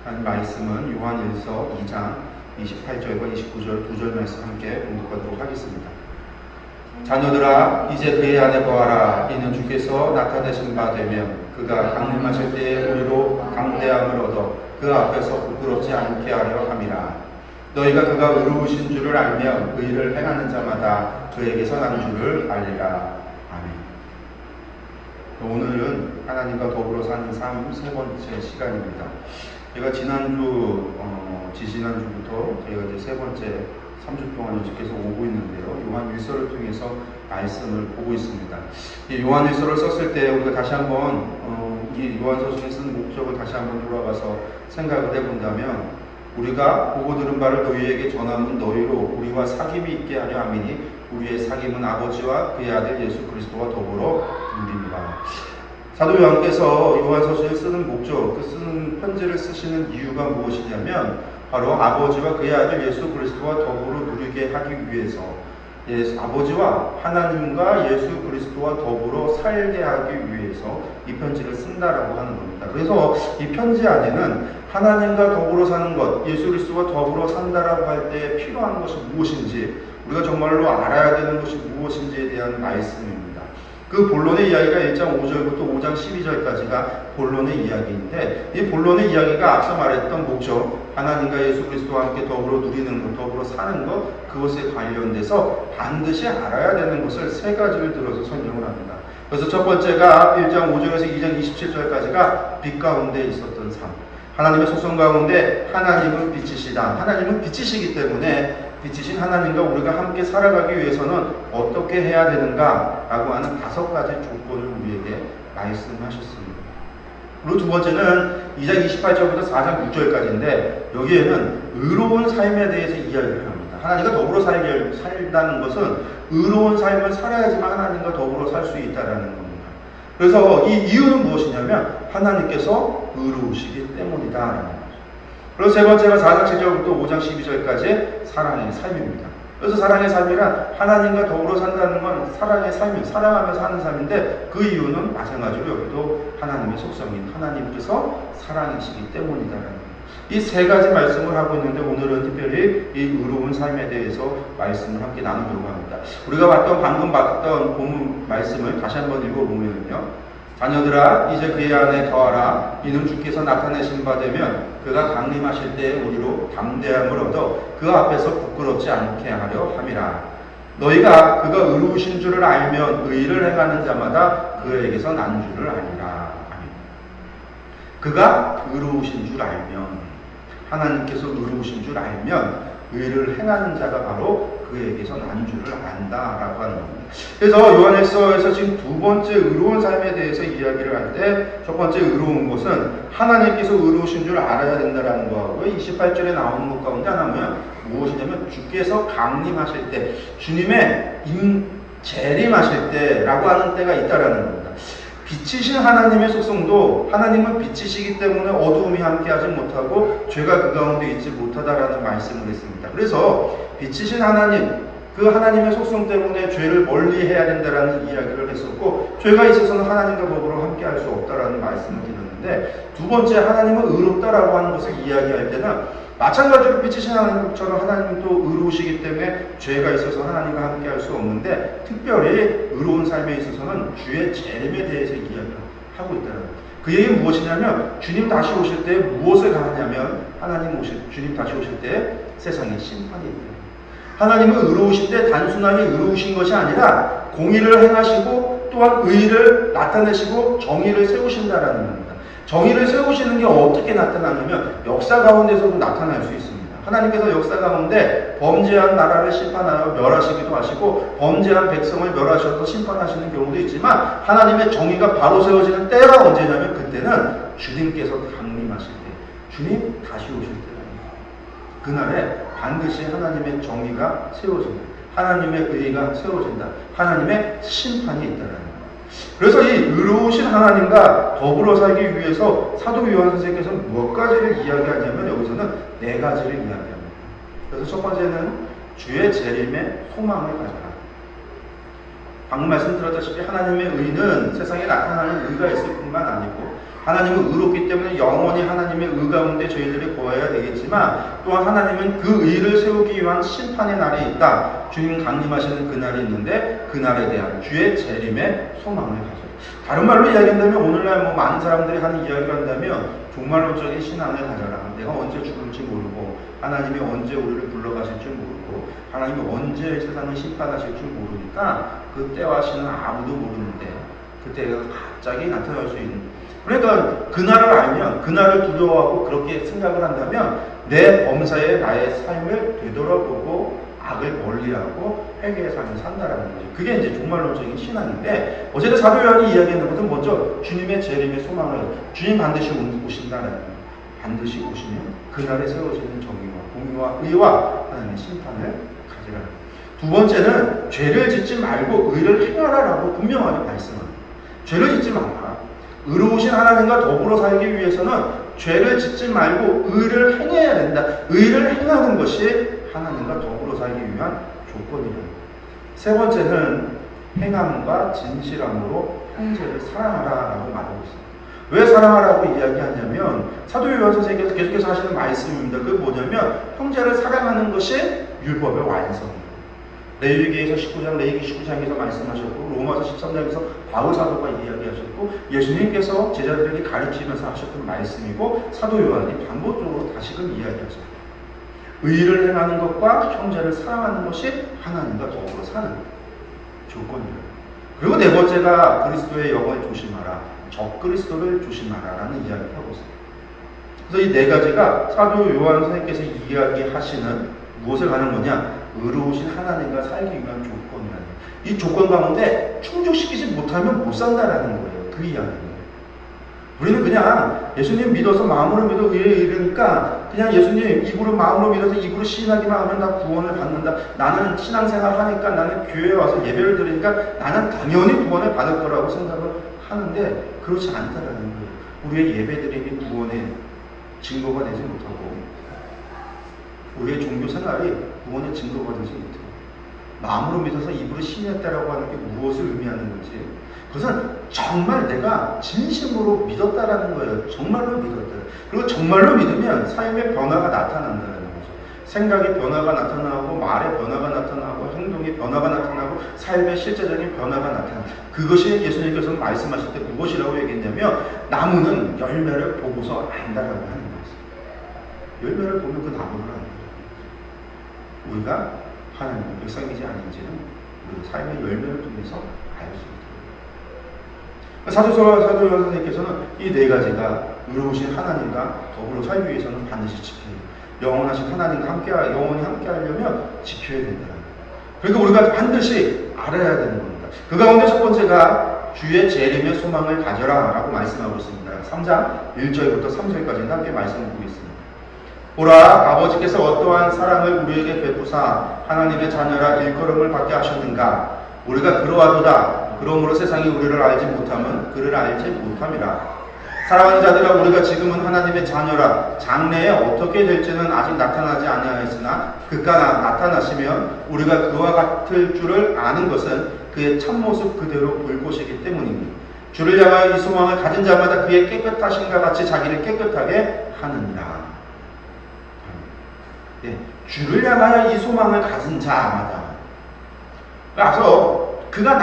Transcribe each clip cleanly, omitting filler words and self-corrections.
한 말씀은 요한일서 2장 28절과 29절 두 절 말씀 함께 공독하도록 하겠습니다. 자녀들아 이제 그의 안에 거하라. 이는 주께서 나타내신 바 되면 그가 강림하실 때에 우리로 강대함을 얻어 그 앞에서 부끄럽지 않게 하려 함이라. 너희가 그가 의로우신 줄을 알면 그 일을 행하는 자마다 그에게서 난 줄을 알리라. 아멘. 오늘은 하나님과 더불어 사는 삶 세 번째 시간입니다. 제가 지지난주부터 저희가 이제 세 번째 3주 동안 계속 오고 있는데요. 요한일서를 통해서 말씀을 보고 있습니다. 이 요한일서를 썼을 때 우리가 다시 한번 이 요한서신에 쓴 목적을 다시 한번 돌아가서 생각을 해본다면, 우리가 보고 들은 바를 너희에게 전함은 너희로 우리와 사귐이 있게 하려 함이니 우리의 사귐은 아버지와 그의 아들 예수 그리스도와 더불어 누립니다. 사도 요한께서 요한서신을 쓰는 목적, 그 쓰는 편지를 쓰시는 이유가 무엇이냐면 바로 아버지와 그의 아들 예수 그리스도와 더불어 누리게 하기 위해서, 아버지와 하나님과 예수 그리스도와 더불어 살게 하기 위해서 이 편지를 쓴다라고 하는 겁니다. 그래서 이 편지 안에는 하나님과 더불어 사는 것, 예수 그리스도와 더불어 산다라고 할 때 필요한 것이 무엇인지, 우리가 정말로 알아야 되는 것이 무엇인지에 대한 말씀입니다. 그 본론의 이야기가 1장 5절부터 5장 12절까지가 본론의 이야기인데, 이 본론의 이야기가 앞서 말했던 목적, 하나님과 예수 그리스도와 함께 더불어 누리는 것, 더불어 사는 것, 그것에 관련돼서 반드시 알아야 되는 것을 세 가지를 들어서 설명을 합니다. 그래서 첫 번째가 1장 5절에서 2장 27절까지가 빛 가운데 있었던 삶, 하나님의 속성 가운데 하나님은 빛이시다, 하나님은 빛이시기 때문에 빛이신 하나님과 우리가 함께 살아가기 위해서는 어떻게 해야 되는가 라고 하는 5가지 조건을 우리에게 말씀하셨습니다. 그리고 두 번째는 2장 28절부터 4장 6절까지인데, 여기에는 의로운 삶에 대해서 이야기를 합니다. 하나님과 더불어 살다는 것은 의로운 삶을 살아야지만 하나님과 더불어 살 수 있다는 겁니다. 그래서 이 이유는 무엇이냐면 하나님께서 의로우시기 때문이다라는 거죠. 그리고 세 번째가 4장 7절부터 5장 12절까지 사랑의 삶입니다. 그래서 사랑의 삶이란 하나님과 더불어 산다는 건 사랑의 삶이에요. 사랑하면서 사는 삶인데, 그 이유는 마찬가지로 여기도 하나님의 속성인 하나님께서 사랑이시기 때문이다라는 거예요. 이 세 가지 말씀을 하고 있는데, 오늘은 특별히 이 의로운 삶에 대해서 말씀을 함께 나누려고 합니다. 우리가 방금 봤던 본문 말씀을 다시 한번 읽어보면요, 자녀들아 이제 그의 안에 거하라. 이는 주께서 나타내신 바 되면 그가 강림하실 때에 우리로 담대함을 얻어 그 앞에서 부끄럽지 않게 하려 함이라. 너희가 그가 의로우신 줄을 알면 의를 행하는 자마다 그에게서 난 줄을 아니라. 아멘. 그가 의로우신 줄 알면, 하나님께서 의로우신 줄 알면 의를 행하는 자가 바로 그에게서 난 줄을 안다라고 하는 겁니다. 그래서 요한일서에서 지금 두 번째 의로운 삶에 대해서 이야기를 할 때, 첫 번째 의로운 것은 하나님께서 의로우신 줄 알아야 된다라는 거하고, 28절에 나오는 것 가운데 하나는 무엇이냐면 주께서 강림하실 때, 주님의 재림하실 때라고 하는 때가 있다라는 겁니다. 빛이신 하나님의 속성도, 하나님은 빛이시기 때문에 어두움이 함께하지 못하고 죄가 그 가운데 있지 못하다라는 말씀을 했습니다. 그래서 빛이신 하나님, 그 하나님의 속성 때문에 죄를 멀리 해야 된다라는 이야기를 했었고, 죄가 있어서는 하나님과 더불어 함께할 수 없다라는 말씀을 드렸는데, 두 번째 하나님은 의롭다라고 하는 것을 이야기할 때는 마찬가지로 빛이신 하나님처럼 하나님도 의로우시기 때문에 죄가 있어서 하나님과 함께할 수 없는데, 특별히 의로운 삶에 있어서는 주의 재림에 대해서 이야기를 하고 있다는 거예요. 그 얘기는 무엇이냐면, 주님 다시 오실 때 무엇을 가하냐면, 주님 다시 오실 때 세상에 심판이 있다. 하나님은 의로우실 때 단순하게 의로우신 것이 아니라 공의를 행하시고 또한 의를 나타내시고 정의를 세우신다라는 겁니다. 정의를 세우시는 게 어떻게 나타나냐면 역사 가운데서도 나타날 수 있습니다. 하나님께서 역사 가운데 범죄한 나라를 심판하여 멸하시기도 하시고, 범죄한 백성을 멸하셔서 심판하시는 경우도 있지만, 하나님의 정의가 바로 세워지는 때가 언제냐면 그때는 주님께서 강림하실 때, 주님 다시 오실 때입니다. 그날에 반드시 하나님의 정의가 세워진다, 하나님의 의가 세워진다, 하나님의 심판이 있다는 거예요. 그래서 이 의로우신 하나님과 더불어 살기 위해서 사도 요한 선생님께서는 몇 가지를 이야기하냐면, 여기서는 4가지를 이야기합니다. 그래서 첫 번째는 주의 재림의 소망을 가져라. 방금 말씀드렸다시피 하나님의 의는 세상에 나타나는 의가 있을 뿐만 아니고, 하나님은 의롭기 때문에 영원히 하나님의 의 가운데 저희들이 거해야 되겠지만 또한 하나님은 그 의를 세우기 위한 심판의 날이 있다. 주님 강림하시는 그 날이 있는데 그 날에 대한 주의 재림의 소망을 가져요. 다른 말로 이야기한다면 오늘날 많은 사람들이 하는 이야기를 한다면 종말론적인 신앙을 가져라. 내가 언제 죽을지 모르고 하나님이 언제 우리를 불러가실지 모르고 하나님이 언제 세상을 심판하실지 모르니까 그때와 시는 아무도 모르는데 그때가 갑자기 나타날 수 있는, 그러니까 그날을 알면 그날을 두려워하고 그렇게 생각을 한다면 내 범사에 나의 삶을 되돌아보고 악을 멀리하고 회개의 삶을 산다라는 거죠. 그게 이제 종말론적인 신앙인데, 어제도 사도 요한이 이야기하는 것은 먼저 주님의 재림의 소망을, 주님 반드시 오신다라는 거예요. 반드시 오시면 그날에 세워지는 정의와 공의와 의와 하나님의 심판을 가지라. 두 번째는 죄를 짓지 말고 의를 행하라라고 분명하게 말씀합니다. 죄를 짓지 말라. 의로우신 하나님과 더불어 살기 위해서는 죄를 짓지 말고 의를 행해야 된다. 의를 행하는 것이 하나님과 더불어 살기 위한 조건이다. 세 번째는 행함과 진실함으로 형제를 사랑하라라고 말하고 있습니다. 왜 사랑하라고 이야기하냐면 사도 요한 선생님께서 계속해서 하시는 말씀입니다. 그게 뭐냐면 형제를 사랑하는 것이 율법의 완성입니다. 레위기에서 19장, 레위기 19장에서 말씀하셨고 로마서 13장에서 바울 사도가 이야기하셨고 예수님께서 제자들에게 가르치면서 하셨던 말씀이고 사도 요한이 반복적으로 다시금 이야기하셨습니다. 의를 행하는 것과 형제를 사랑하는 것이 하나님과 더불어 사는 조건이에요. 그리고 네 번째가 그리스도의 영을 조심하라, 적그리스도를 조심하라라는 이야기를 하고 있습니다. 그래서 이 네 가지가 사도 요한 선생님께서 이야기하시는 무엇을 가는 거냐? 의로우신 하나님과 살기 위한 조건이라는, 이 조건 가운데 충족시키지 못하면 못 산다라는 거예요. 그 이야기는. 우리는 그냥 예수님 믿어서 마음으로 믿어 의에 이르니까 그냥 예수님 입으로 마음으로 믿어서 입으로 시인하기만 하면 다 구원을 받는다. 나는 신앙생활 하니까, 나는 교회에 와서 예배를 드리니까 나는 당연히 구원을 받을 거라고 생각을 하는데 그렇지 않다라는 거예요. 우리의 예배드림이 구원의 증거가 되지 못하고 우리의 종교 생활이 구원의 증거가 되지 못해요. 마음으로 믿어서 입으로 신했다라고 하는 게 무엇을 의미하는 건지, 그것은 정말 내가 진심으로 믿었다라는 거예요. 정말로 믿었다. 그리고 정말로 믿으면 삶의 변화가 나타난다는 거죠. 생각의 변화가 나타나고 말의 변화가 나타나고 행동의 변화가 나타나고 삶의 실제적인 변화가 나타나고, 그것이 예수님께서 말씀하실 때 무엇이라고 얘기했냐면 나무는 열매를 보고서 안다라고 하는 거죠. 열매를 보면 그 나무를 안다. 우리가 하나님의 백성이지 아닌지는 우리 삶의 열매를 통해서 알 수 있다. 사도 요한 선생님께서는 이 네 가지가 의로우신 하나님과 더불어 살기 위해서는 반드시 지켜야 돼요. 영원하신 하나님과 영원히 함께 하려면 지켜야 된다. 그러니까 우리가 반드시 알아야 되는 겁니다. 그 가운데 첫 번째가 주의 재림의 소망을 가져라 라고 말씀하고 있습니다. 3장 1절부터 3절까지 함께 말씀을 보겠습니다. 보라, 아버지께서 어떠한 사랑을 우리에게 베푸사 하나님의 자녀라 일컬음을 받게 하셨는가. 우리가 그러하도다. 그러므로 세상이 우리를 알지 못하면 그를 알지 못함이라. 사랑하는 자들아, 우리가 지금은 하나님의 자녀라. 장래에 어떻게 될지는 아직 나타나지 아니하였으나 그가 나타나시면 우리가 그와 같을 줄을 아는 것은 그의 참모습 그대로 볼 것이기 때문입니다. 주를 향하여 이 소망을 가진 자마다 그의 깨끗하신과 같이 자기를 깨끗하게 하느니라. 네, 주를 향하여 이 소망을 가진 자마다. 그래서 그가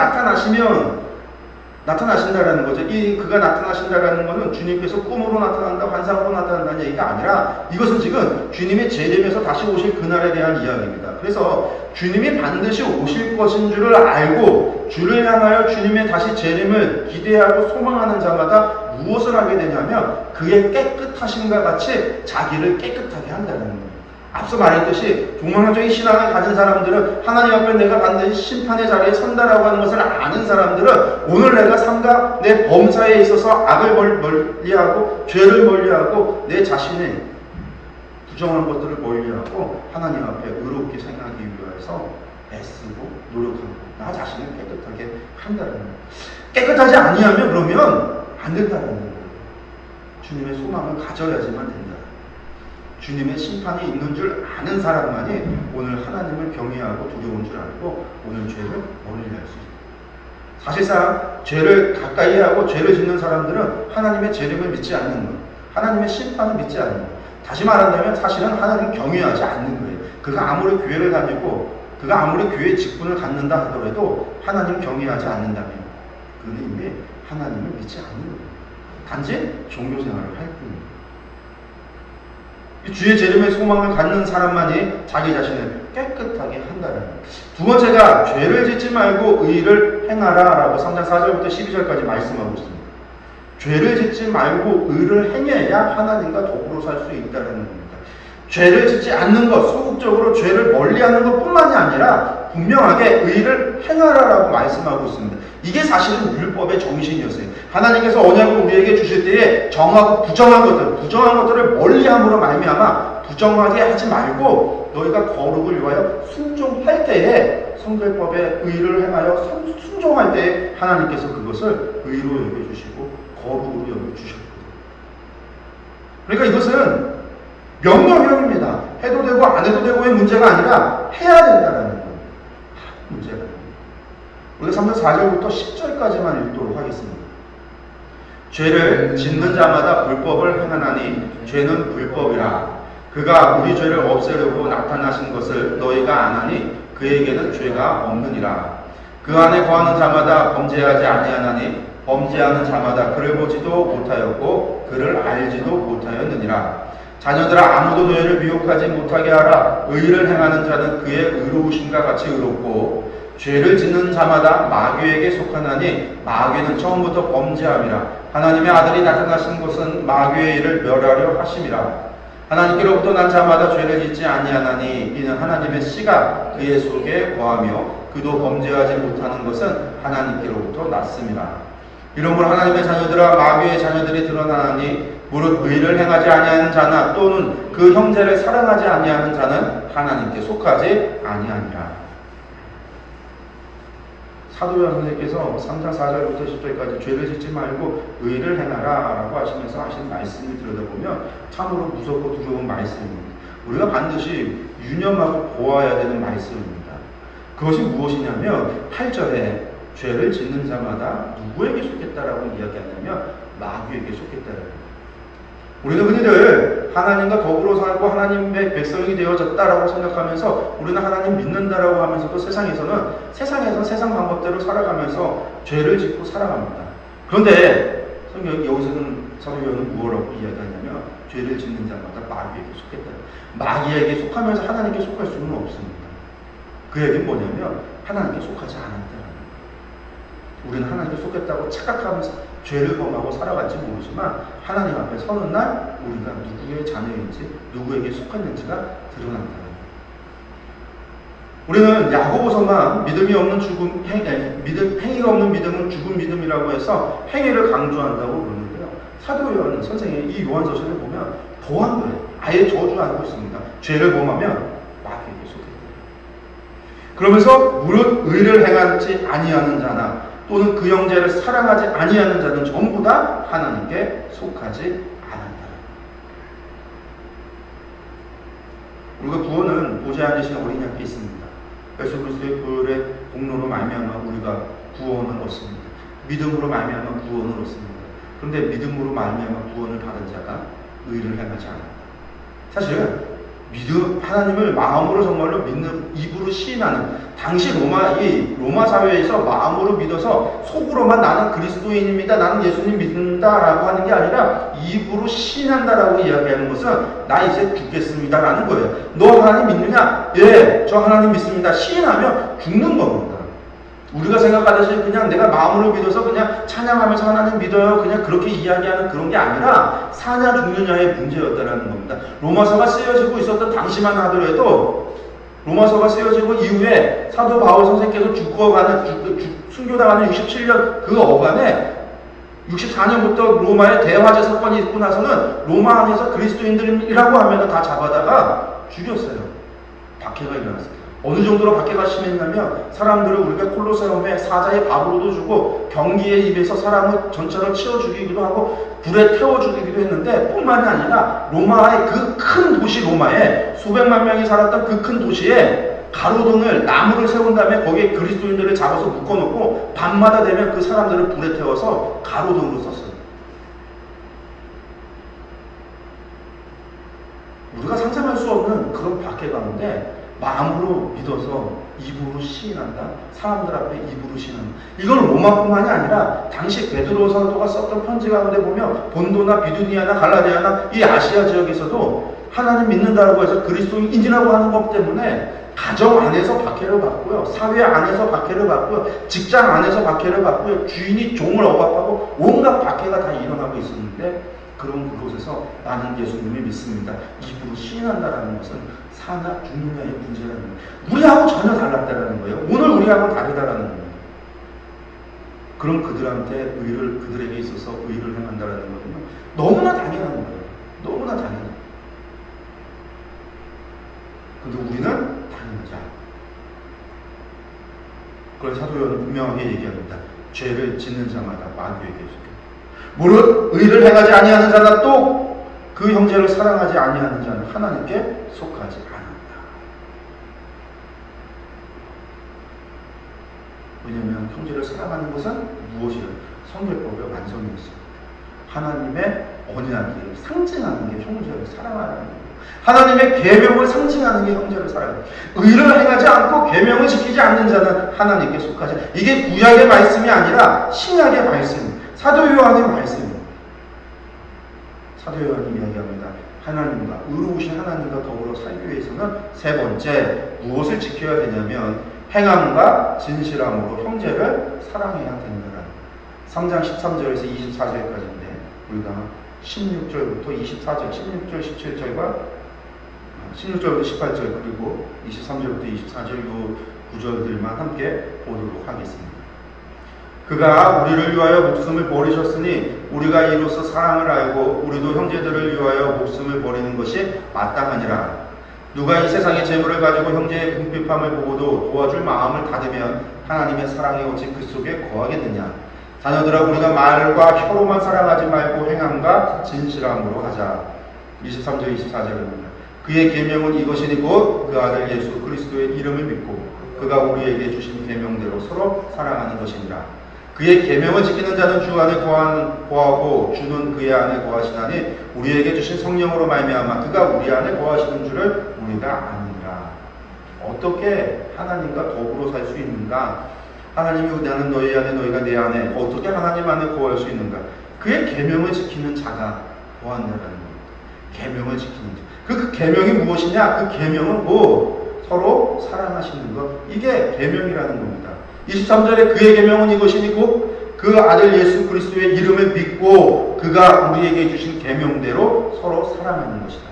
나타나신다라는 거죠. 이 그가 나타나신다라는 것은 주님께서 꿈으로 나타난다, 환상으로 나타난다는 얘기가 아니라 이것은 지금 주님의 재림에서 다시 오실 그날에 대한 이야기입니다. 그래서 주님이 반드시 오실 것인 줄을 알고 주를 향하여 주님의 다시 재림을 기대하고 소망하는 자마다 무엇을 하게 되냐면 그의 깨끗하심과 같이 자기를 깨끗하게 한다는 거예요. 앞서 말했듯이 종말론적인 신앙을 가진 사람들은 하나님 앞에 내가 반드시 심판의 자리에 선다라고 하는 것을 아는 사람들은 오늘 내가 삶과 내 범사에 있어서 악을 멀리하고 죄를 멀리하고 내 자신의 부정한 것들을 멀리하고 하나님 앞에 의롭게 생각하기 위해서 애쓰고 노력하고 나 자신을 깨끗하게 한다는 거예요. 깨끗하지 아니하면 그러면 안 된다는 거예요. 주님의 소망을 가져야지만 된다. 주님의 심판이 있는 줄 아는 사람만이 오늘 하나님을 경외하고 두려운 줄 알고 오늘 죄를 멀리할 수 있습니다. 사실상 죄를 가까이 하고 죄를 짓는 사람들은 하나님의 재림을 믿지 않는 것, 하나님의 심판을 믿지 않는 것. 다시 말한다면 사실은 하나님 경외하지 않는 거예요. 그가 아무리 교회를 다니고 그가 아무리 교회 직분을 갖는다 하더라도 하나님 경외하지 않는다면 그는 이미 하나님을 믿지 않는 거예요. 단지 종교생활을 할 뿐입니다. 주의 재림의 소망을 갖는 사람만이 자기 자신을 깨끗하게 한다는 거예요. 두 번째가 죄를 짓지 말고 의를 행하라 라고 3장 4절부터 12절까지 말씀하고 있습니다. 죄를 짓지 말고 의를 행해야 하나님과 더불어 살 수 있다는 겁니다. 죄를 짓지 않는 것, 소극적으로 죄를 멀리하는 것뿐만이 아니라 분명하게 의를 행하라라고 말씀하고 있습니다. 이게 사실은 율법의 정신이었어요. 하나님께서 언약을 우리에게 주실 때에 정하고 부정한 것들을 멀리함으로 말미암아 부정하게 하지 말고 너희가 거룩을 위하여 순종할 때에 성결법의 의를 행하여 순종할 때에 하나님께서 그것을 의로 여겨주시고 거룩으로 여겨주셨거든요. 그러니까 이것은 명령형입니다. 해도 되고 안 해도 되고의 문제가 아니라 해야 된다는 거. 문제가. 우리가 3절 4절부터 10절까지만 읽도록 하겠습니다. 죄를 짓는 자마다 불법을 행하나니 죄는 불법이라. 그가 우리 죄를 없애려고 나타나신 것을 너희가 아나니 그에게는 죄가 없느니라. 그 안에 거하는 자마다 범죄하지 아니하나니 범죄하는 자마다 그를 보지도 못하였고 그를 알지도 못하였느니라. 자녀들아 아무도 너희를 미혹하지 못하게 하라. 의를 행하는 자는 그의 의로우심과 같이 의롭고 죄를 짓는 자마다 마귀에게 속하나니 마귀는 처음부터 범죄함이라. 하나님의 아들이 나타나신 것은 마귀의 일을 멸하려 하심이라. 하나님께로부터 난 자마다 죄를 짓지 아니하나니 이는 하나님의 씨가 그의 속에 거하며 그도 범죄하지 못하는 것은 하나님께로부터 났음이라. 이러므로 하나님의 자녀들아 마귀의 자녀들이 드러나나니 무릇 의를 행하지 아니하는 자나 또는 그 형제를 사랑하지 아니하는 자는 하나님께 속하지 아니하니라. 사도 요한 선생님께서 3장 4절부터 10절까지 죄를 짓지 말고 의를 행하라 라고 하시면서 하신 말씀을 들여다보면 참으로 무섭고 두려운 말씀입니다. 우리가 반드시 유념하고 보아야 되는 말씀입니다. 그것이 무엇이냐면 8절에 죄를 짓는 자마다 누구에게 속했다라고 이야기하냐면 마귀에게 속했다라는 거예요. 우리는 흔히들 하나님과 더불어 살고 하나님의 백성이 되어졌다라고 생각하면서 우리는 하나님 믿는다라고 하면서도 세상에서는 세상 방법대로 살아가면서 죄를 짓고 살아갑니다. 그런데 성경 여기서는 사도 요한은 무엇라고 이야기하냐면 죄를 짓는 자마다 마귀에게 속했다. 마귀에게 속하면서 하나님께 속할 수는 없습니다. 그 얘기는 뭐냐면 하나님께 속하지 않았다. 우리는 하나님께 속했다고 착각하면서 죄를 범하고 살아갈지 모르지만 하나님 앞에 서는 날 우리가 누구의 자녀인지 누구에게 속했는지가 드러난다. 우리는 야고보서만 믿음이 없는 죽음, 행위가 없는 믿음은 죽은 믿음이라고 해서 행위를 강조한다고 그러는데요. 사도 요한 선생의 이 요한서신을 보면 더한 거예요. 아예 저주하고 있습니다. 죄를 범하면 마귀에게 속했다. 그러면서 무릇 의를 행하지 아니하는 자나 또는 그 형제를 사랑하지 아니하는 자는 전부 다 하나님께 속하지 않았다. 우리가 구원은 보지 않으신 어린이 앞에 있습니다. 예수 그리스도의 보혈의 공로로 말미암아 우리가 구원을 얻습니다. 믿음으로 말미암아 구원을 얻습니다. 그런데 믿음으로 말미암아 구원을 받은 자가 의를 행하지 않았다. 사실은 하나님을 마음으로 정말로 믿는, 입으로 시인하는, 당시 로마 사회에서 마음으로 믿어서 속으로만 나는 그리스도인입니다, 나는 예수님 믿는다라고 하는 게 아니라 입으로 시인한다라고 이야기하는 것은 나 이제 죽겠습니다 라는 거예요. 너 하나님 믿느냐? 예, 저 하나님 믿습니다. 시인하면 죽는 겁니다. 우리가 생각하듯이 그냥 내가 마음으로 믿어서 그냥 찬양하면서 하나님 믿어요 그냥 그렇게 이야기하는 그런 게 아니라 사냐 죽느냐의 문제였다는 겁니다. 로마서가 쓰여지고 있었던 당시만 하더라도 로마서가 쓰여지고 이후에 사도 바울 선생께서 순교당하는 67년 그 어간에 64년부터 로마의 대화제 사건이 있고 나서는 로마 안에서 그리스도인들이라고 하면 다 잡아다가 죽였어요. 박해가 일어났어요. 어느 정도로 박해가 심했냐면 사람들을 우리가 콜로세움에 사자의 밥으로도 주고 경기의 입에서 사람을 전처럼 치워 죽이기도 하고 불에 태워 죽이기도 했는데 뿐만이 아니라 로마의 그 큰 도시 로마에 수백만 명이 살았던 그 큰 도시에 가로등을 나무를 세운 다음에 거기에 그리스도인들을 잡아서 묶어놓고 밤마다 되면 그 사람들을 불에 태워서 가로등으로 썼어요. 우리가 상상할 수 없는 그런 박해 가운데 마음으로 믿어서 입으로 시인한다. 사람들 앞에 입으로 시인한다. 이건 로마뿐만이 아니라 당시 베드로 사도가 썼던 편지 가운데 보면 본도나 비두니아나 갈라디아나 이 아시아 지역에서도 하나님 믿는다고 해서 그리스도인이라고 하는 것 때문에 가정 안에서 박해를 받고요. 사회 안에서 박해를 받고요. 직장 안에서 박해를 받고요. 주인이 종을 억압하고 온갖 박해가 다 일어나고 있었는데 그런 그곳에서 나는 예수님을 믿습니다. 입으로 시인한다라는 것은 사나 죽느냐의 문제라는 거예요. 우리하고 전혀 달랐다라는 거예요. 오늘 우리하고 다르다라는 거예요. 그럼 그들한테 그들에게 있어서 의를 행한다라는 거는요. 너무나 당연한 거예요. 너무나 당연한 거예요. 근데 우리는 당연하지 않아요. 그걸 사도 요한은 분명하게 얘기합니다. 죄를 짓는 자마다 마귀에게 속해. 무릇 의를 행하지 아니하는 자나 또 그 형제를 사랑하지 아니하는 자는 하나님께 속하지 않는다. 왜냐하면 형제를 사랑하는 것은 무엇이에요? 성결법의 완성이었습니다. 하나님의 언약을 상징하는 게 형제를 사랑하는 거예요. 하나님의 계명을 상징하는 게 형제를 사랑해요. 의를 행하지 않고 계명을 지키지 않는 자는 하나님께 속하지 않는다. 이게 구약의 말씀이 아니라 신약의 말씀, 사도 요한의 말씀입니다. 사도 요한이 이야기합니다. 하나님과 의로우신 하나님과 더불어 살기 위해서는 세 번째 무엇을 지켜야 되냐면 행함과 진실함으로 형제를 사랑해야 된다. 3장 13절에서 24절까지인데 우리가 16절부터 24절, 16절, 17절과 16절부터 18절 그리고 23절부터 24절 이 구절들만 함께 보도록 하겠습니다. 그가 우리를 위하여 목숨을 버리셨으니 우리가 이로써 사랑을 알고 우리도 형제들을 위하여 목숨을 버리는 것이 마땅하니라. 누가 이 세상의 재물을 가지고 형제의 궁핍함을 보고도 도와줄 마음을 닫으면 하나님의 사랑이 어찌 그 속에 거하겠느냐. 자녀들아 우리가 말과 혀로만 사랑하지 말고 행함과 진실함으로 하자. 23절 24절입니다. 그의 계명은 이것이니 곧 그 아들 예수 그리스도의 이름을 믿고 그가 우리에게 주신 계명대로 서로 사랑하는 것이니라. 그의 계명을 지키는 자는 주 안에 거하고 주는 그의 안에 거하시나니 우리에게 주신 성령으로 말미암아 그가 우리 안에 거하시는 줄을 우리가 아니라. 어떻게 하나님과 더불어 살 수 있는가? 하나님이 나는 너희 안에 너희가 내 안에 어떻게 하나님 안에 거할 수 있는가? 그의 계명을 지키는 자가 거한다는 겁니다. 계명을 지키는 자. 그 계명이 무엇이냐? 그 계명은 서로 사랑하시는 것. 이게 계명이라는 겁니다. 23절에 그의 계명은 이것이니 곧 그 아들 예수 그리스도의 이름을 믿고 그가 우리에게 주신 계명대로 서로 사랑하는 것이다.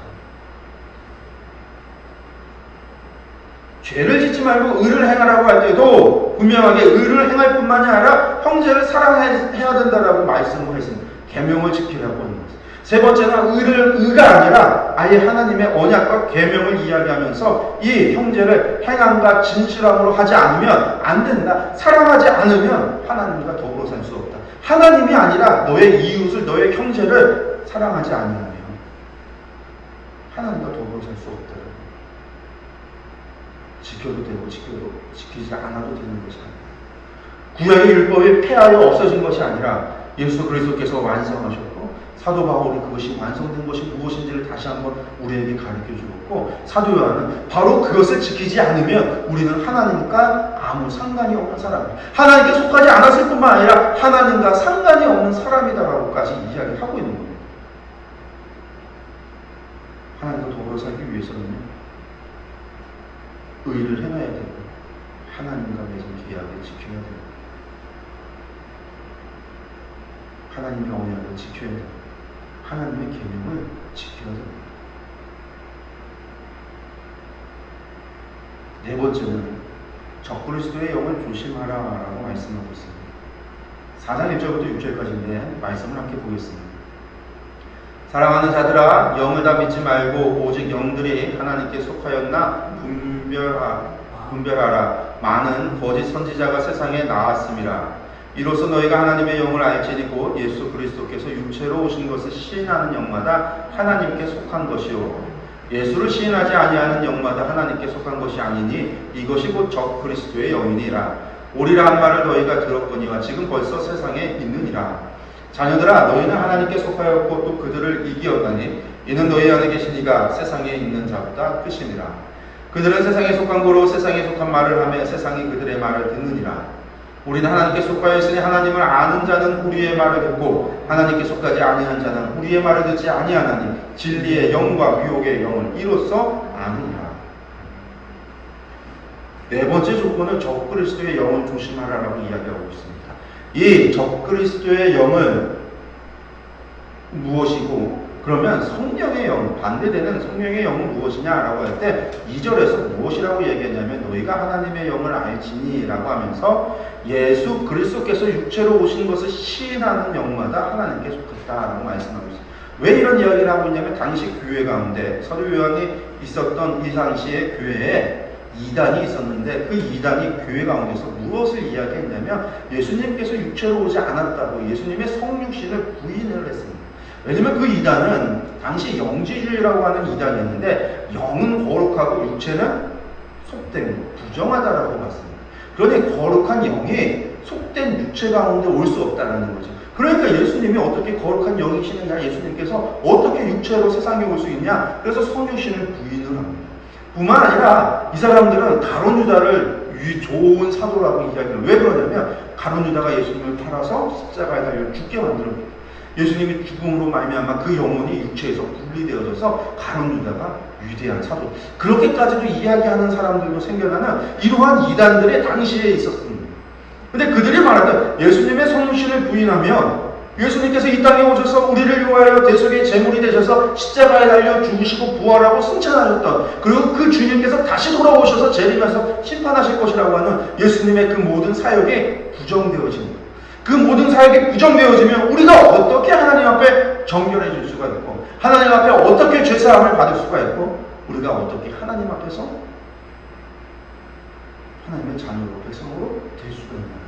죄를 짓지 말고 의를 행하라고 할 때도 분명하게 의를 행할 뿐만이 아니라 형제를 사랑해야 된다라고 말씀을 했습니다. 계명을 지키라고 하는 것입니다. 세 번째는 의가 아니라 아예 하나님의 언약과 계명을 이야기하면서 이 형제를 행함과 진실함으로 하지 않으면 안 된다. 사랑하지 않으면 하나님과 더불어 살 수 없다. 하나님이 아니라 너의 이웃을 너의 형제를 사랑하지 않으면 하나님과 더불어 살 수 없다. 지켜도 되고 지키지 않아도 되는 것이 아니라 구약의 율법이 폐하여 없어진 것이 아니라 예수 그리스도께서 완성하셨고 사도 바울이 그것이 완성된 것이 무엇인지를 다시 한번 우리에게 가르쳐 주었고 사도 요한은 바로 그것을 지키지 않으면 우리는 하나님과 아무 상관이 없는 사람이다. 하나님께 속하지 않았을 뿐만 아니라 하나님과 상관이 없는 사람이다라고까지 이야기하고 있는 겁니다. 하나님과 더불어 살기 위해서는 의를 행해야 되고 하나님과 맺은 계약을 지켜야 되고 하나님의 언약을 지켜야 되고 하나님의 계명을 지켜야 됩니다. 네 번째는 적그리스도의 영을 조심하라라고 말씀하고 있습니다. 4장 1절부터 6절까지인데 말씀을 함께 보겠습니다. 사랑하는 자들아 영을 다 믿지 말고 오직 영들이 하나님께 속하였나 분별하라. 많은 거짓 선지자가 세상에 나왔음이라. 이로써 너희가 하나님의 영을 알지니 곧 예수 그리스도께서 육체로 오신 것을 시인하는 영마다 하나님께 속한 것이요 예수를 시인하지 아니하는 영마다 하나님께 속한 것이 아니니 이것이 곧 적 그리스도의 영이니라. 오리라 한 말을 너희가 들었거니와 지금 벌써 세상에 있느니라. 자녀들아 너희는 하나님께 속하였고 또 그들을 이기었나니 이는 너희 안에 계신 이가 세상에 있는 자보다 크심이라. 그들은 세상에 속한 고로 세상에 속한 말을 하며 세상이 그들의 말을 듣느니라. 우리는 하나님께 속하여 있으니 하나님을 아는 자는 우리의 말을 듣고 하나님께 속하지 아니한 자는 우리의 말을 듣지 아니하나니 진리의 영과 유혹의 영을 이로써 아느니라. 네 번째 조건은 적그리스도의 영을 조심하라라고 이야기하고 있습니다. 이 적그리스도의 영은 무엇이고 그러면 성령의 영, 반대되는 성령의 영은 무엇이냐라고 할 때 2절에서 무엇이라고 얘기했냐면 너희가 하나님의 영을 알지니 라고 하면서 예수 그리스도께서 육체로 오신 것을 시인하는 영마다 하나님께 속했다라고 말씀하고 있습니다. 왜 이런 이야기를 하고 있냐면 당시 교회 가운데 서류 요한이 있었던 이 당시의 교회에 이단이 있었는데 그 이단이 교회 가운데서 무엇을 이야기했냐면 예수님께서 육체로 오지 않았다고 예수님의 성육신을 부인을 했습니다. 왜냐면 그 이단은 당시 영지주의라고 하는 이단이었는데 영은 거룩하고 육체는 속된 부정하다라고 봤습니다. 그러니 거룩한 영이 속된 육체 가운데 올 수 없다는 거죠. 그러니까 예수님이 어떻게 거룩한 영이시느냐, 예수님께서 어떻게 육체로 세상에 올 수 있냐, 그래서 성육신을 부인을 합니다. 뿐만 아니라 이 사람들은 가룟 유다를 좋은 사도라고 이야기를 왜 그러냐면 가룟 유다가 예수님을 팔아서 십자가에 달려 죽게 만들었습니다. 예수님이 죽음으로 말미암아 그 영혼이 육체에서 분리되어져서 가룟 유다가 위대한 사도, 그렇게까지도 이야기하는 사람들도 생겨나는 이러한 이단들의 당시에 있었습니다. 근데 그들이 말하던 예수님의 성육신을 부인하면 예수님께서 이 땅에 오셔서 우리를 위하여 대속의 제물이 되셔서 십자가에 달려 죽으시고 부활하고 승천하셨던, 그리고 그 주님께서 다시 돌아오셔서 재림해서 심판하실 것이라고 하는 예수님의 그 모든 사역이 부정되어집니다. 그 모든 사역이 부정되어지면 우리가 어떻게 하나님 앞에 정결해 줄 수가 있고 하나님 앞에 어떻게 죄사함을 받을 수가 있고 우리가 어떻게 하나님 앞에서 하나님의 자녀로 백성으로 될 수가 있나요?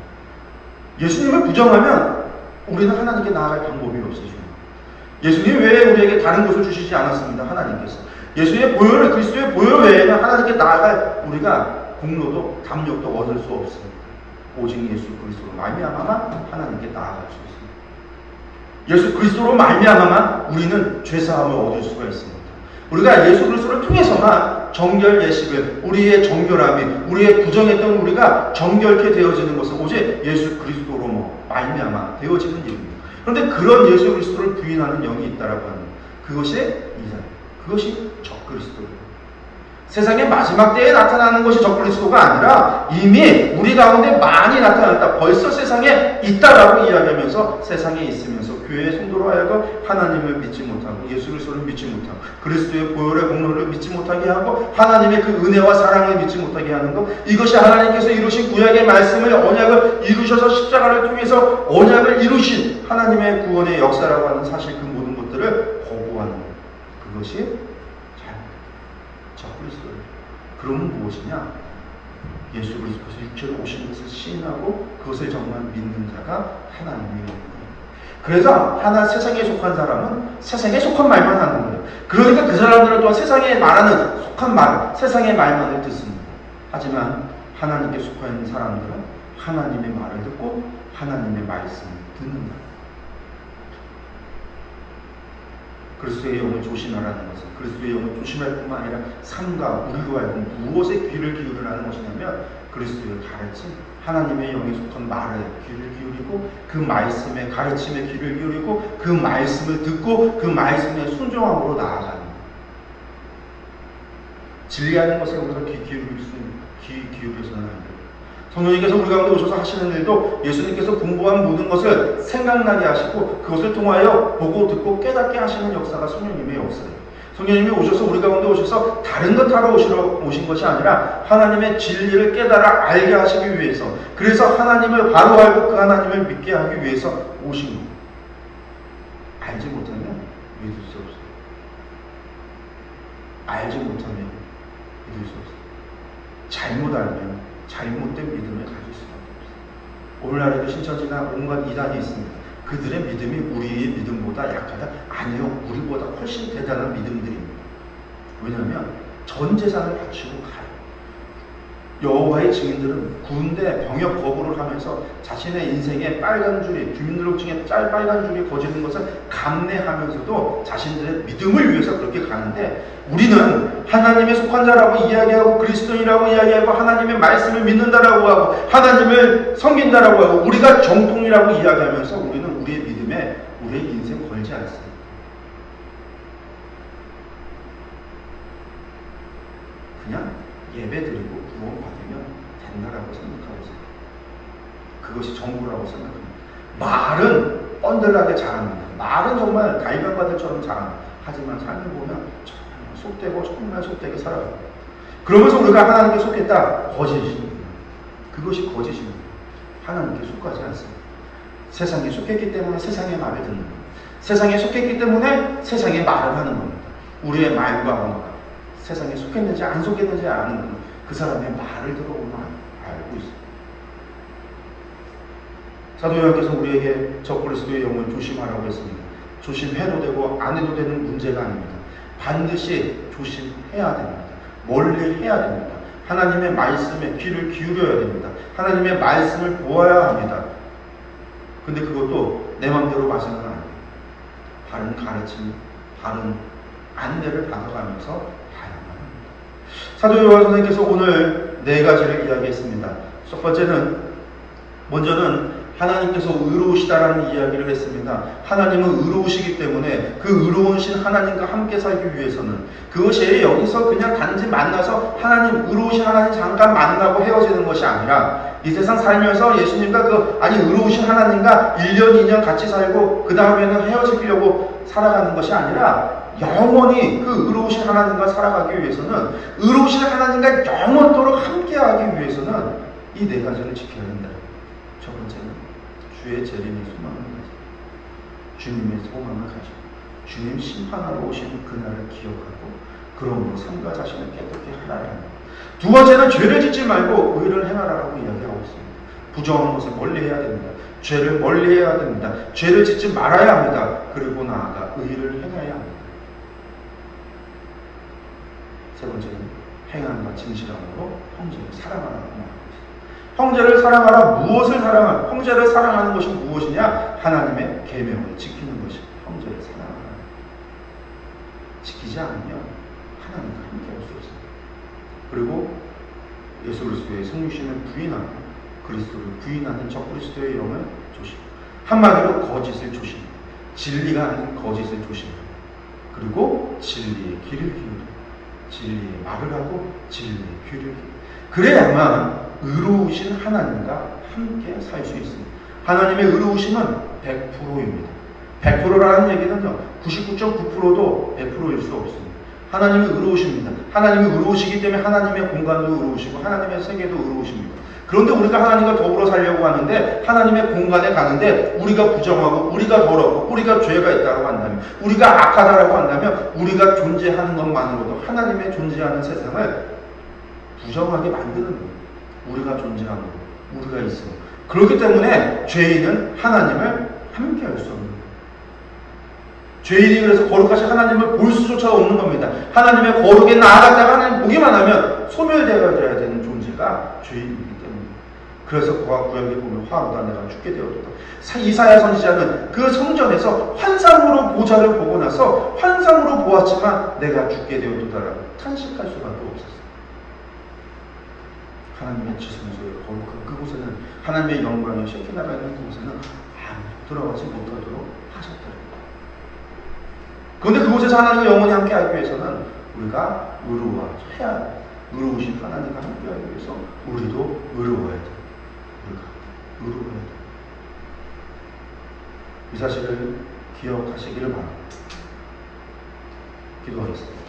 예수님을 부정하면 우리는 하나님께 나아갈 방법이 없어집니다. 예수님 외에 우리에게 다른 것을 주시지 않았습니다. 하나님께서 예수의 보혈을, 그리스도의 보혈 외에는 하나님께 나아갈 우리가 공로도 담력도 얻을 수 없습니다. 오직 예수 그리스도로 말미암아만 하나님께 나아갈 수 있습니다. 예수 그리스도로 말미암아만 우리는 죄사함을 얻을 수가 있습니다. 우리가 예수 그리스도를 통해서만 정결 예식을, 우리의 정결함이, 우리의 부정했던 우리가 정결케 되어지는 것은 오직 예수 그리스도로 말미암아 되어지는 일입니다. 그런데 그런 예수 그리스도를 부인하는 영이 있다라고 하는 그것이 이단, 그것이 적그리스도입니다. 세상의 마지막 때에 나타나는 것이 적그리스도가 아니라 이미 우리 가운데 많이 나타났다, 벌써 세상에 있다라고 이야기하면서 세상에 있으면서 교회의 성도로 하여금 하나님을 믿지 못하고 예수 그리스도를 믿지 못하고 그리스도의 보혈의 공로를 믿지 못하게 하고 하나님의 그 은혜와 사랑을 믿지 못하게 하는 것, 이것이 하나님께서 이루신 구약의 말씀을, 언약을 이루셔서 십자가를 통해서 언약을 이루신 하나님의 구원의 역사라고 하는 사실, 그 모든 것들을 거부하는 것, 그것이 적그리스도예요. 그러면 무엇이냐? 예수 그리스도께서 육체로 오신 것을 시인하고 그것을 정말 믿는 자가 하나님의 영이에요. 그래서 하나 세상에 속한 사람은 세상에 속한 말만 하는 거예요. 그러니까 그 사람들은 또한 세상에 말하는 속한 말, 세상의 말만을 듣습니다. 하지만 하나님께 속하 있는 사람들은 하나님의 말을 듣고 하나님의 말씀을 듣는다. 그리스도의 영을 조심하라는 것은, 그리스도의 영을 조심할 뿐만 아니라 삶과 우리로 하여금 무엇에 귀를 기울이라는 것이냐면 그리스도의 가르침, 하나님의 영에 속한 말에 귀를 기울이고 그 말씀의 가르침에 귀를 기울이고 그 말씀을 듣고 그 말씀의 순종함으로 나아가는, 진리하는 것에 우리가 귀 기울여서는 안 돼요. 성령님께서 우리 가운데 오셔서 하시는 일도 예수님께서 공부한 모든 것을 생각나게 하시고 그것을 통하여 보고 듣고 깨닫게 하시는 역사가 성령님의 역사예요. 성령님이 오셔서 우리 가운데 오셔서 다른 것 하러 오신 것이 아니라 하나님의 진리를 깨달아 알게 하시기 위해서, 그래서 하나님을 바로 알고 그 하나님을 믿게 하기 위해서 오신 거예요. 알지 못하면 믿을 수 없어요. 알지 못하면 믿을 수 없어요. 잘못 알면 잘못된 믿음을 가질 수밖에 없어요. 오늘날에도 신천지나 온갖 이단이 있습니다. 그들의 믿음이 우리의 믿음보다 약하다? 아니요. 우리보다 훨씬 대단한 믿음들입니다. 왜냐하면 전 재산을 바치고 가요. 여호와의 증인들은 군대 병역 거부를 하면서 자신의 인생의 빨간 줄이, 주민등록증에 빨간 줄이 거지는 것을 감내하면서도 자신들의 믿음을 위해서 그렇게 가는데, 우리는 하나님에 속한 자라고 이야기하고 그리스도인이라고 이야기하고 하나님의 말씀을 믿는다라고 하고 하나님을 섬긴다라고 하고 우리가 정통이라고 이야기하면서 우리는 우리의 믿음에 우리의 인생 걸지 않습니다. 그냥 예배드리고 구원받으면 된다라고 생각하고 있어요. 그것이 전부라고 생각합니다. 말은 뻔들하게 잘합니다. 말은 정말 달걀바들처럼 잘합니다. 하지만 삶을 보면 정말 속되고 정말 속되게 살아요. 그러면서 우리가 하나님께 속했다. 거짓입니다. 그것이 거짓입니다. 하나님께 속하지 않습니다. 세상에 속했기 때문에 세상의 말을 듣는 겁니다. 세상에 속했기 때문에 세상의 말을 하는 겁니다. 우리의 말과 언어가 세상에 속했는지 안 속했는지 아는 건 그 사람의 말을 들어보면 알고 있습니다. 사도 요한께서 우리에게 저 그리스도의 영을 조심하라고 했습니다. 조심해도 되고 안 해도 되는 문제가 아닙니다. 반드시 조심해야 됩니다. 멀리 해야 됩니다. 하나님의 말씀에 귀를 기울여야 됩니다. 하나님의 말씀을 보아야 합니다. 근데 그것도 내 마음대로 봐서는 안 돼요. 바른 가르침, 바른 안내를 받아가면서 봐야만 합니다. 사도 요한 선생님께서 오늘 4가지를 이야기했습니다. 첫 번째는, 먼저는 하나님께서 의로우시다라는 이야기를 했습니다. 하나님은 의로우시기 때문에 그 의로우신 하나님과 함께 살기 위해서는, 그것이 여기서 그냥 단지 만나서 하나님, 의로우신 하나님 잠깐 만나고 헤어지는 것이 아니라 이 세상 살면서 예수님과 의로우신 하나님과 1년, 2년 같이 살고 그 다음에는 헤어지려고 살아가는 것이 아니라 영원히 그 의로우신 하나님과 살아가기 위해서는, 의로우신 하나님과 영원토록 함께하기 위해서는 이 4가지를 지켜야 된다. 첫 번째는 주의 재림의 소망을 가지고, 주님의 소망을 가지고 주님 심판하러 오시는 그날을 기억하고 그러므로 삶과 자신을 깨끗게 하라는 것. 두 번째는 죄를 짓지 말고 의를 행하라고 이야기하고 있습니다. 부정한 것을 멀리해야 됩니다. 죄를 멀리해야 됩니다. 죄를 짓지 말아야 합니다. 그리고 나아가 의를 행해야 합니다. 세 번째는 행함과 진실함으로 형제를 사랑하라고 말합니다. 형제를 사랑하라. 무엇을 사랑하라? 형제를 사랑하는 것이 무엇이냐? 하나님의 계명을 지키는 것이 형제를 사랑하라. 지키지 않으면 하나님과 함께할 수 없습니다. 그리고 예수 그리스도의 성육신을 부인하고 그리스도를 부인하는 저 그리스도의 영을 조심. 한마디로 거짓을 조심. 진리가 아닌 거짓을 조심. 그리고 진리의 길을 기울여. 진리의 말을 하고 진리의 귀를 기울여. 그래야만 의로우신 하나님과 함께 살 수 있습니다. 하나님의 의로우심은 100%입니다. 100%라는 얘기는요, 99.9%도 100%일 수 없습니다. 하나님이 의로우십니다. 하나님이 의로우시기 때문에 하나님의 공간도 의로우시고 하나님의 세계도 의로우십니다. 그런데 우리가 하나님과 더불어 살려고 하는데 하나님의 공간에 가는데 우리가 부정하고 우리가 더럽고 우리가 죄가 있다고 한다면, 우리가 악하다라고 한다면 우리가 존재하는 것만으로도 하나님의 존재하는 세상을 부정하게 만드는 거예요. 우리가 존재하는 것, 우리가 있어. 그렇기 때문에 죄인은 하나님을 함께 할 수 없는 거예요. 죄인이 그래서 거룩하신 하나님을 볼 수조차 없는 겁니다. 하나님의 거룩에 나아갔다가 하나님 보기만 하면 소멸되어야 되는 존재가 죄인이기 때문에. 그래서 그와 구약에 보면 화로다 내가 죽게 되었다. 이사야 선지자는 그 성전에서 환상으로 보좌를 보고 나서 환상으로 보았지만 내가 죽게 되었다라고 탄식할 수밖에 없었어요. 하나님의 지성소에 거룩한 그곳에는 하나님의 영광이 쉐키나가 있는 그곳에는 아무도 들어가지 못하도록 하셨다. 그런데 그곳에서 하나님과 영원히 함께하기 위해서는 우리가 의로워해야 돼. 의로우신 하나님과 함께하기 위해서 우리도 의로워야 돼. 우리가 의로워야 돼. 이 사실을 기억하시기를 바랍니다. 기도하겠습니다.